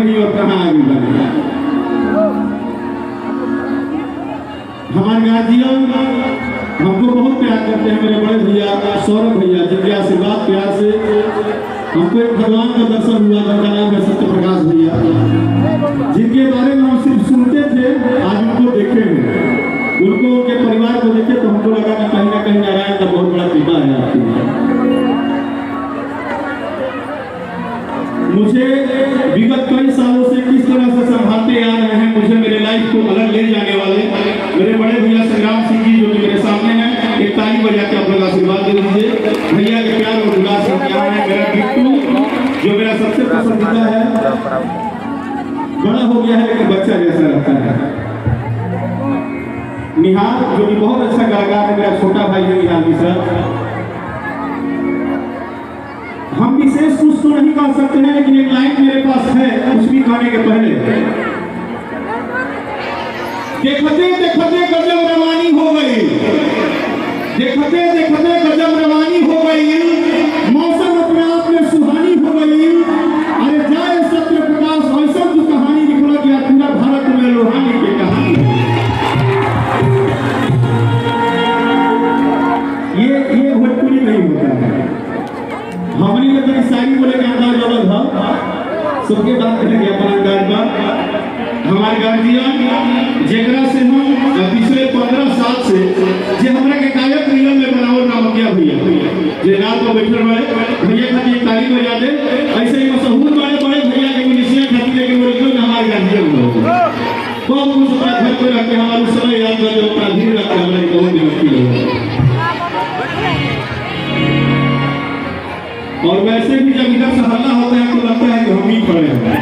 नहीं और कहाँ आगे बढ़े। हमारे गार्जियन हमको बहुत प्यार करते हैं। मेरे बड़े भैया सौरभ भैया जिनके आशीर्वाद प्यार से हमको एक भगवान का दर्शन हुआ, जिनका नाम है सत्य प्रकाश भैया, जिनके बारे में हम सिर्फ सुनते थे, आज उनको देखे हैं, उनको उनके परिवार को देखे तो हमको लगा कि कहीं ना कहीं नारायण का बहुत बड़ा कृपा है आपकी। मुझे विगत कई सालों से किस तरह से संभालते आ रहे हैं, मुझे मेरे लाइफ को अलग ले जाने वाले मेरे बड़े भैया संग्राम सिंह जी जो कि मेरे सामने हैं, एक ताली बजा के आप लोग आशीर्वाद दे दीजिए। भैया के प्यार और उल्लास से यहाँ है मेरा बिट्टू जो मेरा सबसे पसंदीदा है, बड़ा हो गया है लेकिन बच्चा जैसा रहता है। निहार जो कि बहुत अच्छा गायकार है, मेरा छोटा भाई है निहार मिश्रा। हम विशेष कुछ तो नहीं कह सकते हैं, लेकिन एक लाइन मेरे पास है कुछ भी कहने के पहले। देखते देखते गजब रवानी हो गई, देखते देखते गजब रवानी हो गई, मौसम अपने आप में सुहानी हो गई। अरे जाए सत्य प्रकाश ऐसा जो कहानी निकला गया पूरा भारत में लोहानी की कहानी। ये भोजपुरी नहीं होता है। हमारी मतलब शायरी बोले का अंदाज अलग था, सबके बात करेंगे अपना अंदाज का। हमारे गार्जियन जेकरा से हम पिछले 15 साल से जे हमरा के गायक रियल में बनावल नाम किया भैया जे रात को बैठल रहे भैया खातिर एक तारीफ बजा दे। ऐसे ही मशहूर बड़े बड़े भैया के म्यूजिशियन खातिर लेकिन ओरिजिनल हमारे गार्जियन हो बहुत कुछ अपना घर पे रख के हमारे समय याद कर जो अपना धीरे रख के हमारे बहुत दिक्कत है। और वैसे भी जब इधर से हल्ला होता है तो लगता है कि हम ही खड़े हैं।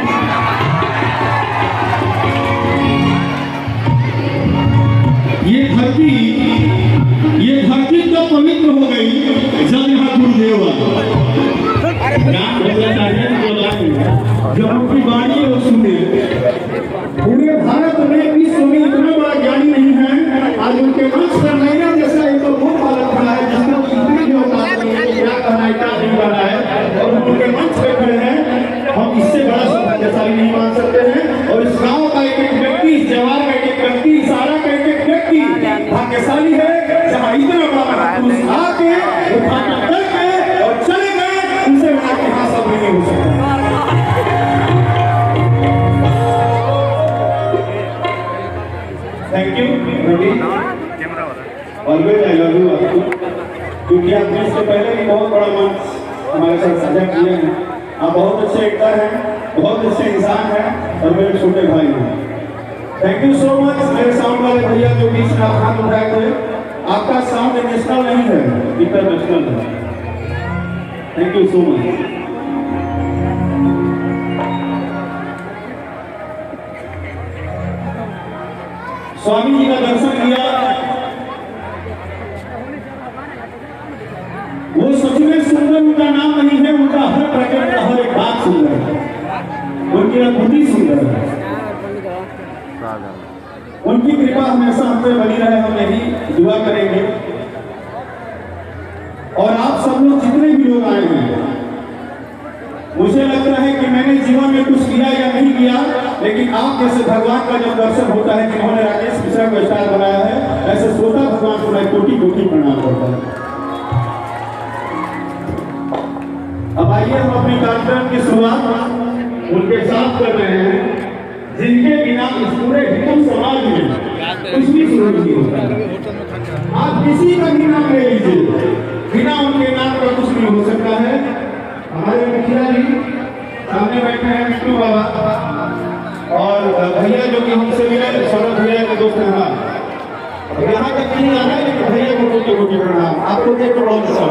ये धरती तो पवित्र हो गई जब यहाँ गुरुदेव जब उनकी वाणी और सुने। पूरे भारत में विश्व में इतना बड़ा ज्ञानी नहीं है। आज उनके मंच पर नैना जैसा एक तो मुंह पालक खड़ा है जिसका इतनी भी औकात नहीं है क्या कहना है क्या नहीं कहना है, और उनके मंच पे खड़े हैं। हम इससे बड़ा सौभाग्यशाली नहीं मान सकते हैं। और इस गाँव का एक एक व्यक्ति, इस जवार का एक एक व्यक्ति, सारा का एक एक व्यक्ति भाग्यशाली है जहाँ इतना बड़ा आके उठाना करके और चले गए, उनसे बड़ा के यहाँ सब नहीं हो सकता। Thank you always I love you आपको, क्योंकि आपने इससे पहले भी बहुत बड़ा मंच हमारे साथ साझा किया है। आप बहुत अच्छे एक्टर हैं, बहुत अच्छे इंसान हैं और मेरे छोटे भाई हैं। थैंक यू सो मच मेरे साउंड वाले भैया जो बीच में हाथ उठाए थे। आपका साउंड नेशनल नहीं है, इंटरनेशनल है। Thank you so much. Swami ji का दर्शन किया, वो सच में सुंदर उनका नाम नहीं है, उनका हर प्रकट का हर एक बात सुंदर है, उनकी अनुभूति सुंदर है। उनकी कृपा हमेशा हम पे बनी रहे, हम यही दुआ करेंगे। और आप सब लोग जितने भी लोग आए हैं, मुझे लगता है कि मैंने जीवन में कुछ किया या नहीं किया, लेकिन आप जैसे भगवान का जब दर्शन होता है, जिन्होंने राकेश मिश्रा को स्टार बनाया है, ऐसे श्रोता भगवान को मैं कोटि कोटि प्रणाम करता हूँ। अब आइए हम अपने कार्यक्रम की शुरुआत उनके साथ कर रहे हैं जिनके बिना इस पूरे हिंदू समाज में कुछ भी शुरू नहीं होता। आप किसी का भी नाम ले लीजिए, बिना उनके नाम का कुछ नहीं हो सकता है। हमारे मुखिया जी सामने बैठे हैं, बिट्टू बाबा, और भैया जो कि हमसे मिले सौरभ भैया के दोस्त हैं। यहाँ तक नहीं जाना है लेकिन भैया को कोटि कोटि प्रणाम। आपको देखो बहुत